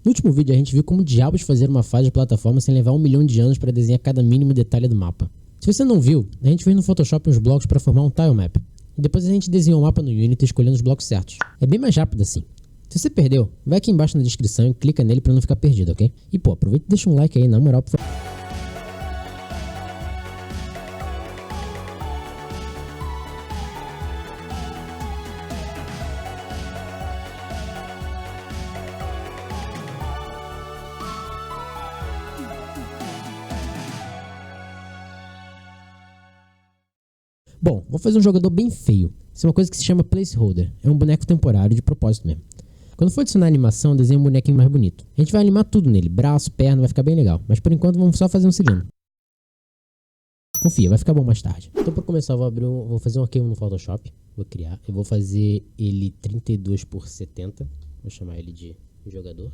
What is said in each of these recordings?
No último vídeo a gente viu como diabos fazer uma fase de plataforma sem levar 1 milhão de anos para desenhar cada mínimo detalhe do mapa. Se você não viu, a gente fez no Photoshop uns blocos para formar um tile map. E depois a gente desenhou o mapa no Unity escolhendo os blocos certos. É bem mais rápido assim. Se você perdeu, vai aqui embaixo na descrição e clica nele para não ficar perdido, ok? E pô, aproveita e deixa um like aí, na moral, por favor. Bom, vou fazer um jogador bem feio. Isso é uma coisa que se chama placeholder. É um boneco temporário de propósito mesmo. Quando for adicionar animação, desenha um bonequinho mais bonito. A gente vai animar tudo nele, braço, perna, vai ficar bem legal. Mas por enquanto vamos só fazer um cilindro. Confia, vai ficar bom mais tarde. Então para começar vou fazer um arquivo no Photoshop. Vou criar. Eu vou fazer ele 32 por 70. Vou chamar ele de jogador.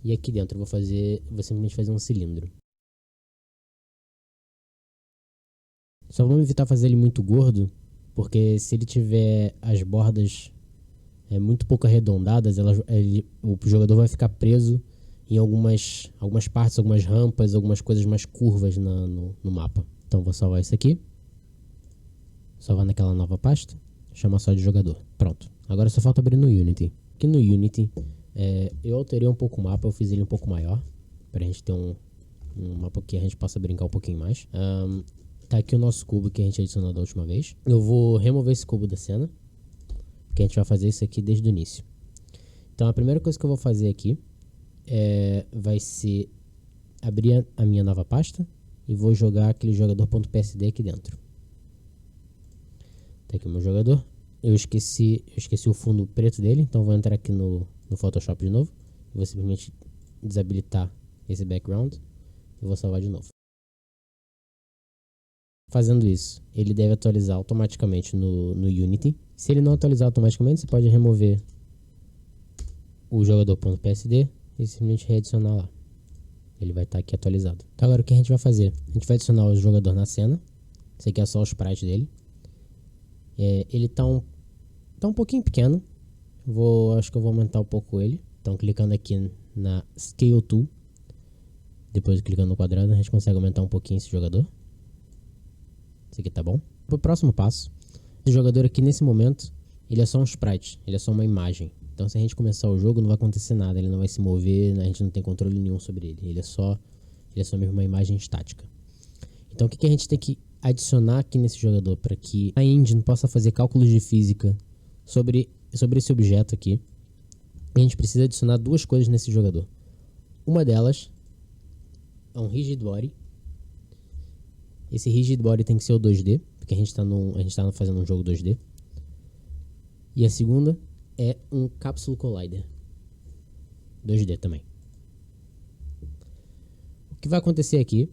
E aqui dentro eu vou simplesmente fazer um cilindro. Só vamos evitar fazer ele muito gordo, porque se ele tiver as bordas muito pouco arredondadas, o jogador vai ficar preso em algumas partes, algumas rampas, algumas coisas mais curvas no mapa. Então vou salvar isso aqui. Salvar naquela nova pasta. Chamar só de jogador. Pronto. Agora só falta abrir no Unity. Aqui no Unity, eu alterei um pouco o mapa, eu fiz ele um pouco maior, para a gente ter um mapa que a gente possa brincar um pouquinho mais. Tá aqui o nosso cubo que a gente adicionou da última vez. Eu vou remover esse cubo da cena, porque a gente vai fazer isso aqui desde o início. Então a primeira coisa que eu vou fazer aqui vai ser abrir a minha nova pasta e vou jogar aquele jogador.psd aqui dentro. Tá aqui o meu jogador. Eu esqueci o fundo preto dele, então vou entrar aqui no Photoshop de novo. Vou simplesmente desabilitar esse background e vou salvar de novo. Fazendo isso, ele deve atualizar automaticamente no Unity. Se ele não atualizar automaticamente, você pode remover o jogador.psd e simplesmente readicionar lá. Ele vai estar aqui atualizado. Então agora o que a gente vai fazer? A gente vai adicionar o jogador na cena. Esse aqui é só o sprite dele. Ele tá um pouquinho pequeno. Acho que eu vou aumentar um pouco ele. Então clicando aqui na Scale Tool, depois clicando no quadrado, a gente consegue aumentar um pouquinho esse jogador. Esse aqui tá bom. Pro próximo passo, esse jogador aqui nesse momento, ele é só um sprite, ele é só uma imagem. Então se a gente começar o jogo não vai acontecer nada, ele não vai se mover, a gente não tem controle nenhum sobre ele. Ele é só mesmo uma imagem estática. Então o que a gente tem que adicionar aqui nesse jogador para que a engine possa fazer cálculos de física sobre esse objeto aqui? A gente precisa adicionar duas coisas nesse jogador. Uma delas é um rigid body. Esse rigid body tem que ser o 2D, porque a gente tá fazendo um jogo 2D. E a segunda é um capsule collider 2D também. O que vai acontecer aqui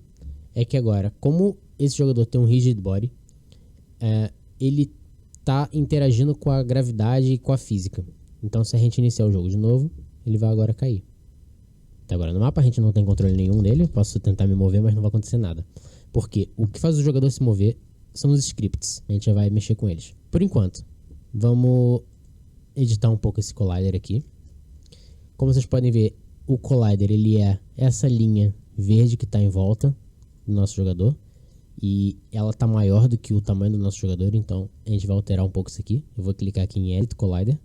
é que agora, como esse jogador tem um rigid body, ele tá interagindo com a gravidade e com a física. Então se a gente iniciar o jogo de novo, ele vai agora cair. Até agora no mapa a gente não tem controle nenhum dele, eu posso tentar me mover, mas não vai acontecer nada. Porque o que faz o jogador se mover são os scripts. A gente já vai mexer com eles. Por enquanto, vamos editar um pouco esse collider aqui. Como vocês podem ver, o collider ele é essa linha verde que está em volta do nosso jogador. E ela está maior do que o tamanho do nosso jogador, então a gente vai alterar um pouco isso aqui. Eu vou clicar aqui em Edit Collider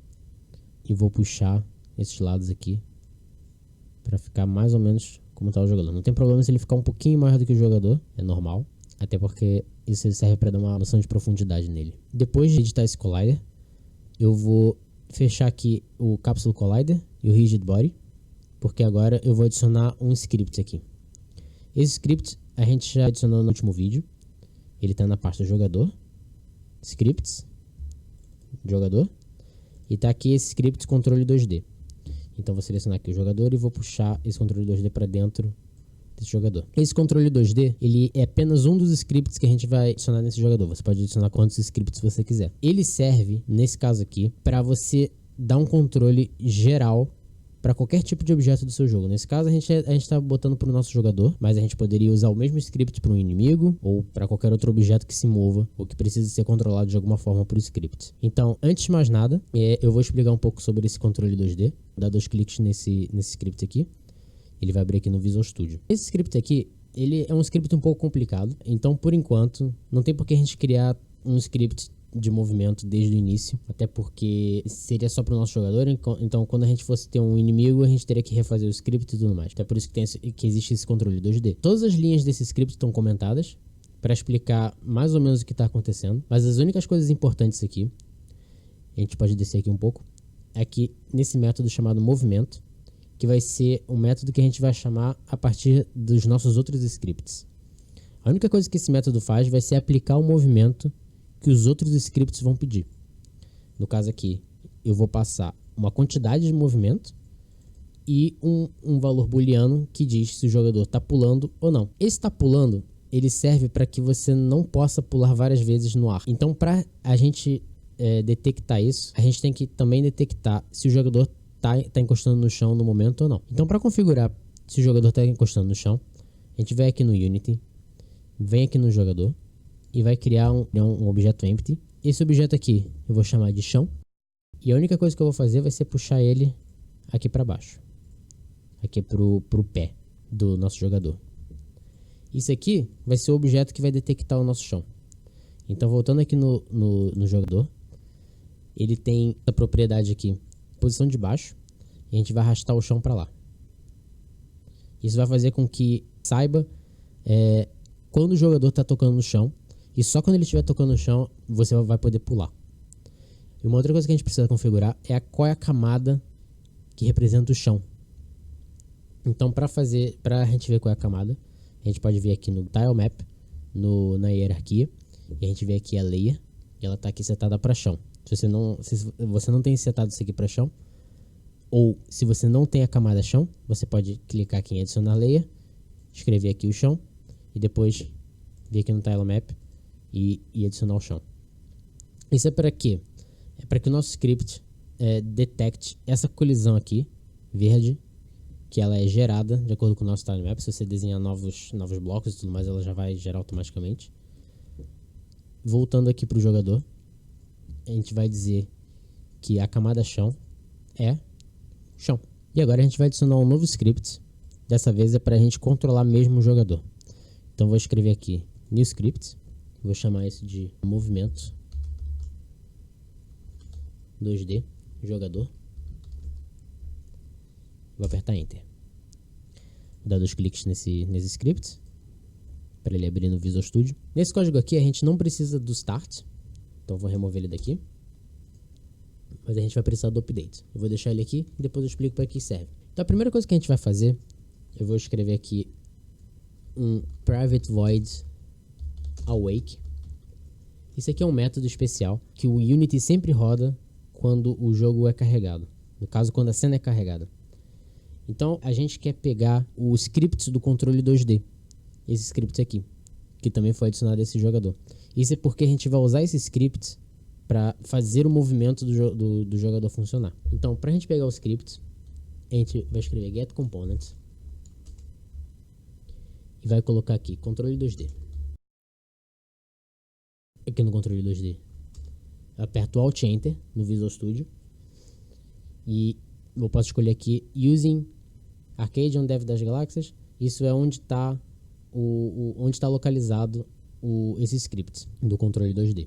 e vou puxar esses lados aqui para ficar mais ou menos como está o jogador. Não tem problema se ele ficar um pouquinho maior do que o jogador, é normal, até porque isso serve para dar uma noção de profundidade nele. Depois de editar esse collider, eu vou fechar aqui o Capsule Collider e o Rigid Body, porque agora eu vou adicionar um script aqui. Esse script a gente já adicionou no último vídeo. Ele está na pasta jogador, scripts, jogador, e está aqui esse script controle 2D. Então vou selecionar aqui o jogador e vou puxar esse controle 2D para dentro desse jogador. Esse controle 2D, ele é apenas um dos scripts que a gente vai adicionar nesse jogador. Você pode adicionar quantos scripts você quiser. Ele serve, nesse caso aqui, para você dar um controle geral para qualquer tipo de objeto do seu jogo. Nesse caso, a gente está botando para o nosso jogador, mas a gente poderia usar o mesmo script para um inimigo ou para qualquer outro objeto que se mova ou que precise ser controlado de alguma forma por script. Então, antes de mais nada, eu vou explicar um pouco sobre esse controle 2D. Vou dar 2 cliques nesse script aqui. Ele vai abrir aqui no Visual Studio. Esse script aqui, ele é um script um pouco complicado. Então, por enquanto, não tem por que a gente criar um script de movimento desde o início, até porque seria só para o nosso jogador, então quando a gente fosse ter um inimigo, a gente teria que refazer o script e tudo mais. Até por isso que existe esse controle 2D. Todas as linhas desse script estão comentadas para explicar mais ou menos o que está acontecendo, mas as únicas coisas importantes aqui, a gente pode descer aqui um pouco, é que nesse método chamado movimento, que vai ser um método que a gente vai chamar a partir dos nossos outros scripts. A única coisa que esse método faz vai ser aplicar o movimento que os outros scripts vão pedir. No caso aqui, eu vou passar uma quantidade de movimento e um valor booleano que diz se o jogador está pulando ou não. Esse está pulando, ele serve para que você não possa pular várias vezes no ar. Então, para a gente detectar isso, a gente tem que também detectar se o jogador está encostando no chão no momento ou não. Então, para configurar se o jogador está encostando no chão, a gente vai aqui no Unity, vem aqui no jogador, e vai criar um objeto empty. Esse objeto aqui eu vou chamar de chão. E a única coisa que eu vou fazer vai ser puxar ele aqui para baixo. Aqui pro pé do nosso jogador. Isso aqui vai ser o objeto que vai detectar o nosso chão. Então, voltando aqui no jogador, ele tem a propriedade aqui, posição de baixo. E a gente vai arrastar o chão para lá. Isso vai fazer com que saiba quando o jogador está tocando no chão. E só quando ele estiver tocando no chão, você vai poder pular. E uma outra coisa que a gente precisa configurar é qual é a camada que representa o chão. Então, para a gente ver qual é a camada, a gente pode vir aqui no Tile Map, na hierarquia, e a gente vê aqui a Layer, e ela está aqui setada para chão. Se você não tem setado isso aqui para chão, ou se você não tem a camada chão, você pode clicar aqui em adicionar Layer, escrever aqui o chão, e depois vir aqui no Tile Map, e adicionar o chão. Isso é para quê? É para que o nosso script detecte essa colisão aqui, verde, que ela é gerada de acordo com o nosso tilemap. Se você desenhar novos blocos e tudo mais, ela já vai gerar automaticamente. Voltando aqui para o jogador, a gente vai dizer que a camada chão é chão. E agora a gente vai adicionar um novo script. Dessa vez é para a gente controlar mesmo o jogador. Então vou escrever aqui new script. Vou chamar isso de movimento 2D jogador. Vou apertar Enter. Vou dar 2 cliques nesse script para ele abrir no Visual Studio. Nesse código aqui a gente não precisa do start, então vou remover ele daqui. Mas a gente vai precisar do update. Eu vou deixar ele aqui e depois eu explico para que serve. Então a primeira coisa que a gente vai fazer, eu vou escrever aqui um private void awake. Isso aqui é um método especial que o Unity sempre roda quando o jogo é carregado. No caso, quando a cena é carregada. Então, a gente quer pegar o script do controle 2D. Esse script aqui, que também foi adicionado a esse jogador. Isso é porque a gente vai usar esse script para fazer o movimento do jogador funcionar. Então, para a gente pegar o script, a gente vai escrever get components e vai colocar aqui controle 2D. Aqui no controle 2D, eu aperto Alt Enter no Visual Studio e eu posso escolher aqui Using Arcade on Dev das Galáxias. Isso é onde está localizado esse script do controle 2D.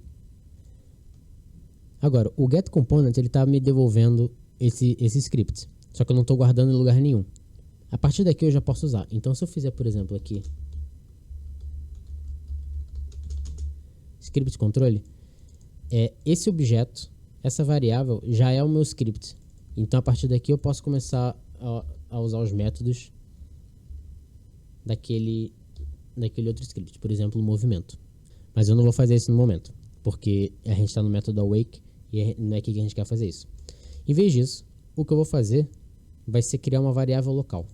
Agora, o Get Component ele está me devolvendo esse script, só que eu não estou guardando em lugar nenhum. A partir daqui eu já posso usar. Então, se eu fizer, por exemplo, aqui script controle, esse objeto, essa variável já é o meu script. Então a partir daqui eu posso começar a usar os métodos daquele outro script, por exemplo, o movimento. Mas eu não vou fazer isso no momento, porque a gente está no método awake e não é aqui que a gente quer fazer isso. Em vez disso, o que eu vou fazer vai ser criar uma variável local.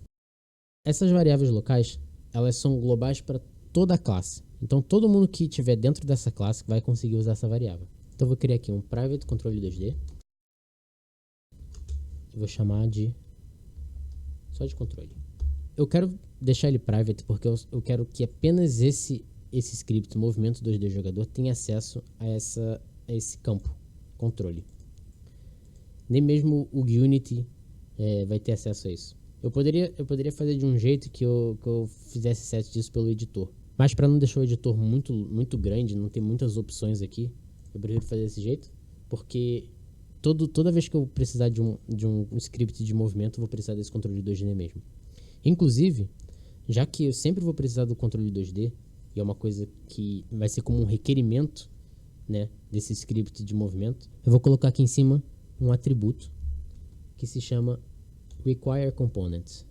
Essas variáveis locais, elas são globais para toda a classe. Então todo mundo que estiver dentro dessa classe vai conseguir usar essa variável. Então eu vou criar aqui um private controle 2D. Eu vou chamar de Só de controle. Eu quero deixar ele private porque eu quero que apenas esse script, movimento 2D jogador, tenha acesso a esse campo, controle. Nem mesmo o Unity vai ter acesso a isso. Eu poderia fazer de um jeito que eu fizesse set disso pelo editor. Mas para não deixar o editor muito grande, não ter muitas opções aqui, eu prefiro fazer desse jeito, porque toda vez que eu precisar de um script de movimento, eu vou precisar desse controle 2D mesmo. Inclusive, já que eu sempre vou precisar do controle 2D, e é uma coisa que vai ser como um requerimento, né, desse script de movimento, eu vou colocar aqui em cima um atributo que se chama Require Component.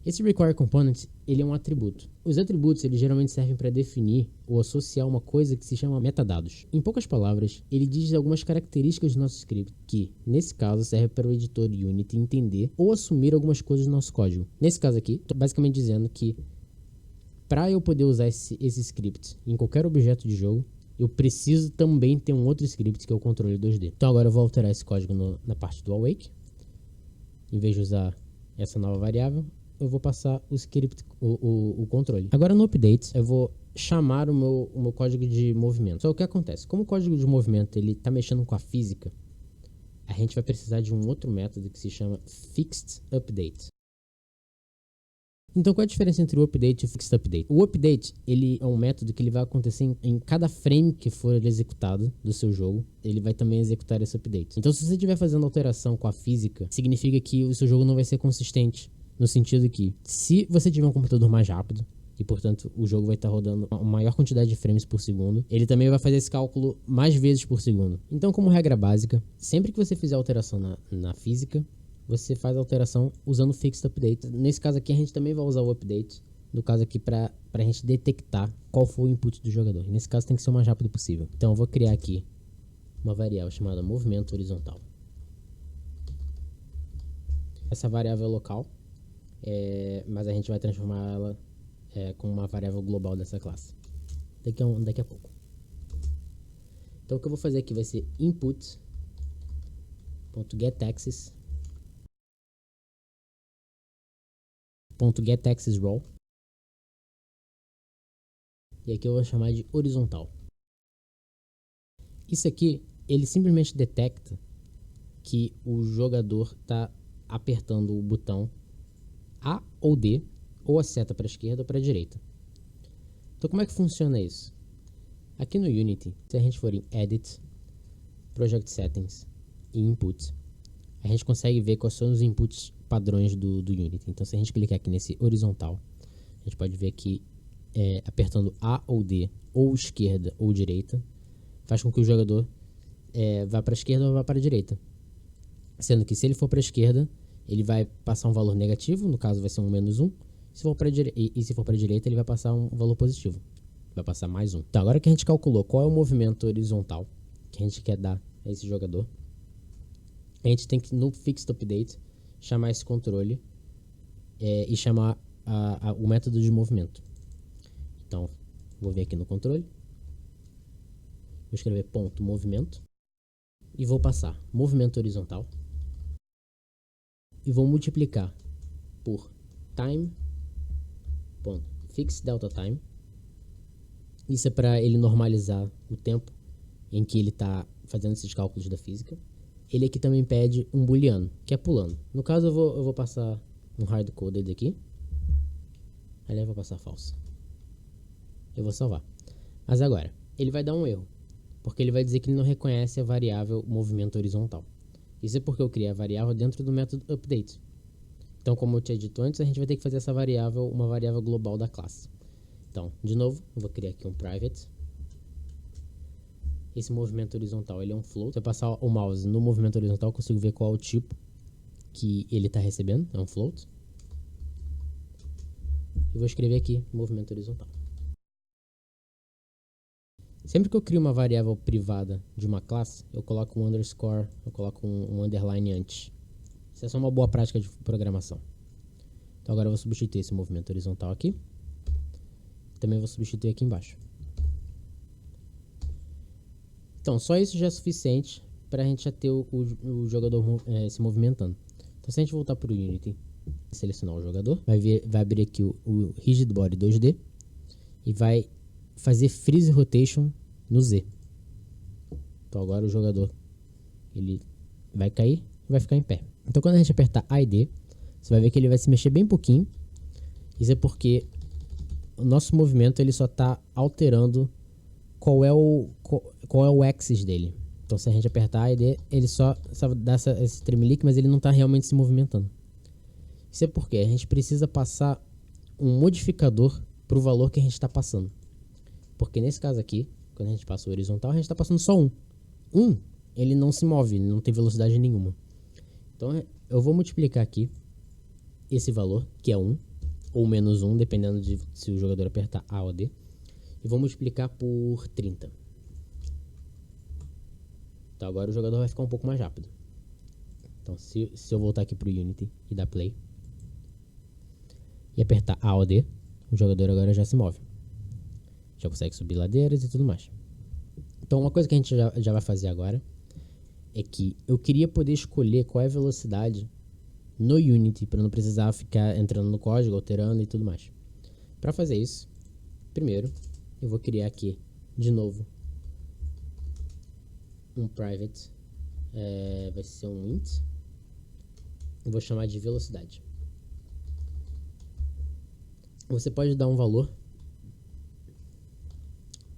Esse Require Component, ele é um atributo. Os atributos, eles geralmente servem para definir ou associar uma coisa que se chama metadados. Em poucas palavras, ele diz algumas características do nosso script que, nesse caso, serve para o editor Unity entender ou assumir algumas coisas do nosso código. Nesse caso aqui, estou basicamente dizendo que para eu poder usar esse script em qualquer objeto de jogo, eu preciso também ter um outro script que é o controle 2D. Então agora eu vou alterar esse código na parte do awake. Em vez de usar essa nova variável, eu vou passar o script, o controle. Agora no update, eu vou chamar o meu código de movimento. Só o que acontece? Como o código de movimento ele está mexendo com a física, a gente vai precisar de um outro método que se chama fixedUpdate. Então, qual é a diferença entre o update e o fixedUpdate? O update, ele é um método que ele vai acontecer em cada frame que for executado do seu jogo, ele vai também executar esse update. Então, se você estiver fazendo alteração com a física, significa que o seu jogo não vai ser consistente, no sentido que, se você tiver um computador mais rápido, e portanto o jogo vai estar rodando uma maior quantidade de frames por segundo, ele também vai fazer esse cálculo mais vezes por segundo. Então, como regra básica, sempre que você fizer alteração na física, você faz a alteração usando o fixed update. Nesse caso aqui a gente também vai usar o update, no caso aqui para a gente detectar qual foi o input do jogador. Nesse caso tem que ser o mais rápido possível. Então eu vou criar aqui uma variável chamada movimento horizontal. Essa variável é local, mas a gente vai transformar ela como uma variável global dessa classe daqui a pouco. Então o que eu vou fazer aqui vai ser input.getAxis .getAxisRow, e aqui eu vou chamar de horizontal. Isso aqui, ele simplesmente detecta que o jogador está apertando o botão A ou D, ou a seta para a esquerda ou para a direita. Então como é que funciona isso? Aqui no Unity, se a gente for em Edit, Project Settings e Input, a gente consegue ver quais são os inputs padrões do Unity. Então se a gente clicar aqui nesse horizontal, a gente pode ver que apertando A ou D, ou esquerda ou direita, faz com que o jogador vá para a esquerda ou vá para a direita. Sendo que se ele for para a esquerda, ele vai passar um valor negativo, no caso vai ser um -1. Se for para se for para a direita, ele vai passar um valor positivo, vai passar mais 1. Então agora que a gente calculou qual é o movimento horizontal que a gente quer dar a esse jogador, a gente tem que no fixed update chamar esse controle e chamar o método de movimento. Então vou vir aqui no controle, vou escrever ponto movimento e vou passar movimento horizontal e vou multiplicar por time.fixedDeltaTime. Isso é para ele normalizar o tempo em que ele está fazendo esses cálculos da física. Ele aqui também pede um booleano, que é pulando. No caso eu vou passar um hardcoded aqui. Aliás, eu vou passar false. Eu vou salvar. Mas agora, ele vai dar um erro, porque ele vai dizer que ele não reconhece a variável movimento horizontal. Isso é porque eu criei a variável dentro do método update. Então, como eu tinha dito antes, a gente vai ter que fazer essa variável uma variável global da classe. Então, de novo, eu vou criar aqui um private. Esse movimento horizontal ele é um float. Se eu passar o mouse no movimento horizontal, eu consigo ver qual é o tipo que ele está recebendo. É um float. Eu vou escrever aqui movimento horizontal. Sempre que eu crio uma variável privada de uma classe, eu coloco um underscore, eu coloco um underline antes. Isso é só uma boa prática de programação. Então agora eu vou substituir esse movimento horizontal aqui. Também vou substituir aqui embaixo. Então só isso já é suficiente para a gente já ter o jogador se movimentando. Então, se a gente voltar para o Unity, selecionar o jogador, vai abrir aqui o Rigid Body 2D e vai fazer Freeze Rotation no Z. Então, agora o jogador ele vai cair e vai ficar em pé. Então, quando a gente apertar A e D, você vai ver que ele vai se mexer bem pouquinho. Isso é porque o nosso movimento ele só está alterando qual é o axis dele. Então, se a gente apertar A e D, ele só dá esse tremelique, mas ele não está realmente se movimentando. Isso é porque a gente precisa passar um modificador para o valor que a gente está passando. Porque nesse caso aqui, quando a gente passa o horizontal, a gente está passando só 1. 1, ele não se move, ele não tem velocidade nenhuma. Então, eu vou multiplicar aqui esse valor, que é 1, ou menos 1, dependendo de se o jogador apertar A ou D. E vou multiplicar por 30. Então, agora o jogador vai ficar um pouco mais rápido. Então, se eu voltar aqui para o Unity e dar Play, e apertar A ou D, o jogador agora já se move. Já consegue subir ladeiras e tudo mais. Então, uma coisa que a gente já vai fazer agora é que eu queria poder escolher qual é a velocidade no Unity, para não precisar ficar entrando no código, alterando e tudo mais. Para fazer isso, primeiro, eu vou criar aqui, de novo, um private, vai ser um int, eu vou chamar de velocidade. Você pode dar um valor,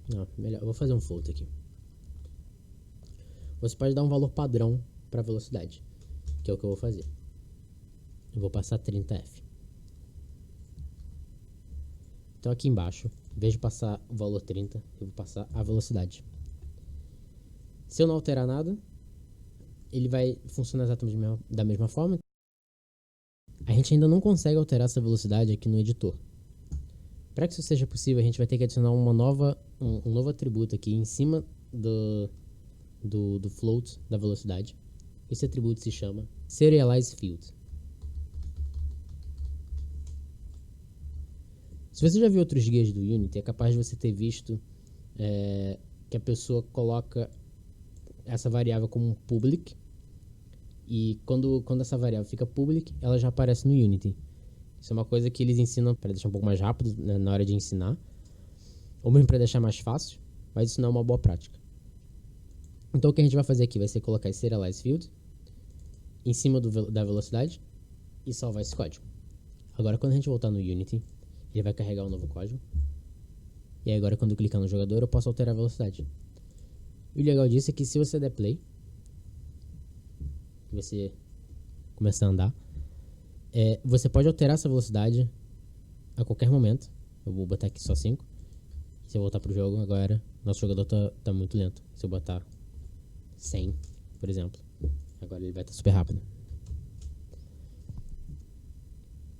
não, melhor, eu vou fazer um float aqui. Você pode dar um valor padrão para velocidade, que é o que eu vou fazer. Eu vou passar 30f. Então aqui embaixo, em vez de passar o valor 30, eu vou passar a velocidade. Se eu não alterar nada, ele vai funcionar exatamente da mesma forma. A gente ainda não consegue alterar essa velocidade aqui no editor. Para que isso seja possível, a gente vai ter que adicionar um novo atributo aqui em cima do float da velocidade. Esse atributo se chama Serialize Field. Se você já viu outros guias do Unity, é capaz de você ter visto que a pessoa coloca essa variável como um public, e quando essa variável fica public, ela já aparece no Unity. Isso é uma coisa que eles ensinam para deixar um pouco mais rápido, né, na hora de ensinar, ou mesmo para deixar mais fácil, mas isso não é uma boa prática. Então o que a gente vai fazer aqui vai ser colocar esse Serialize Field em cima da velocidade e salvar esse código. Agora, quando a gente voltar no Unity, ele vai carregar um novo código. E aí agora, quando eu clicar no jogador, eu posso alterar a velocidade. E o legal disso é que se você der play, e você começar a andar, você pode alterar essa velocidade a qualquer momento. Eu vou botar aqui só 5. Se eu voltar pro jogo agora, nosso jogador tá muito lento. Se eu botar 100, por exemplo, agora ele vai estar super rápido.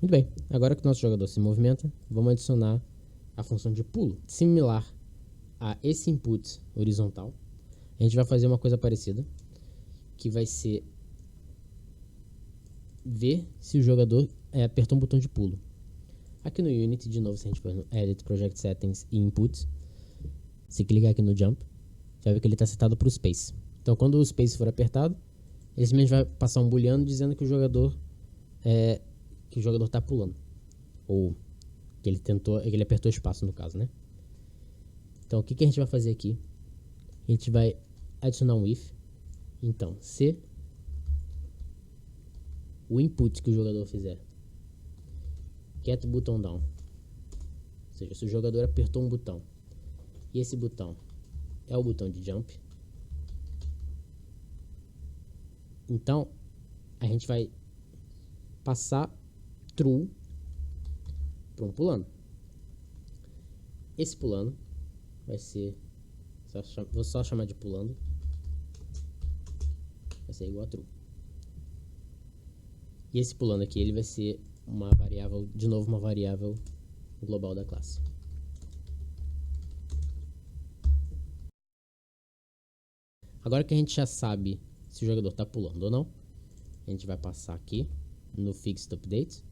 Muito bem, agora que o nosso jogador se movimenta, vamos adicionar a função de pulo. Similar a esse input horizontal, a gente vai fazer uma coisa parecida, que vai ser ver se o jogador apertou um botão de pulo. Aqui no Unity, de novo, se a gente for no Edit, Project Settings e Input, se clicar aqui no Jump, já vai ver que ele está setado para o Space. Então, quando o Space for apertado, ele simplesmente vai passar um booleano dizendo que o jogador está pulando, ou que ele apertou espaço no caso, né? Então, o que a gente vai fazer aqui? A gente vai adicionar um if. Então, se o input que o jogador fizer get button down, ou seja, se o jogador apertou um botão e esse botão é o botão de jump, então a gente vai passar true para um pulando. Esse pulando vai ser, vou só chamar de pulando, vai ser igual a true. E esse pulando aqui, ele vai ser uma variável, de novo uma variável global da classe. Agora que a gente já sabe se o jogador está pulando ou não, a gente vai passar aqui no Fixed Update.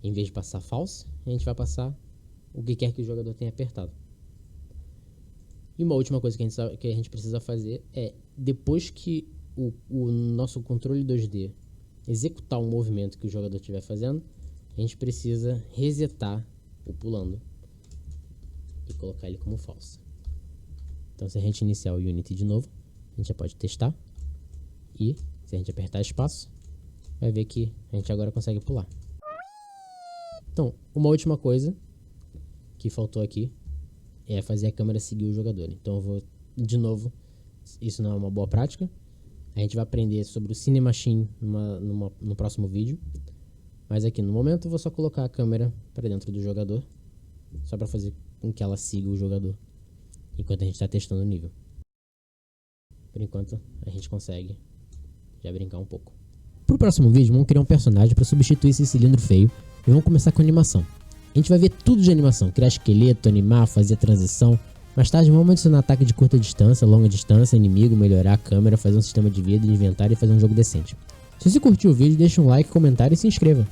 Em vez de passar false, a gente vai passar o que quer que o jogador tenha apertado. E uma última coisa que a gente precisa fazer é, depois que o nosso controle 2D executar o movimento que o jogador estiver fazendo, a gente precisa resetar o pulando e colocar ele como falso. Então, se a gente iniciar o Unity de novo, a gente já pode testar. E se a gente apertar espaço, vai ver que a gente agora consegue pular. Então, uma última coisa que faltou aqui é fazer a câmera seguir o jogador. Então eu vou, de novo, isso não é uma boa prática. A gente vai aprender sobre o Cinemachine no próximo vídeo. Mas aqui no momento eu vou só colocar a câmera para dentro do jogador, só para fazer com que ela siga o jogador enquanto a gente está testando o nível. Por enquanto a gente consegue já brincar um pouco. Pro próximo vídeo vamos criar um personagem para substituir esse cilindro feio e vamos começar com animação. A gente vai ver tudo de animação, criar esqueleto, animar, fazer transição. Mais tarde vamos adicionar ataque de curta distância, longa distância, inimigo, melhorar a câmera, fazer um sistema de vida, de inventário e fazer um jogo decente. Se você curtiu o vídeo, deixa um like, comentário e se inscreva.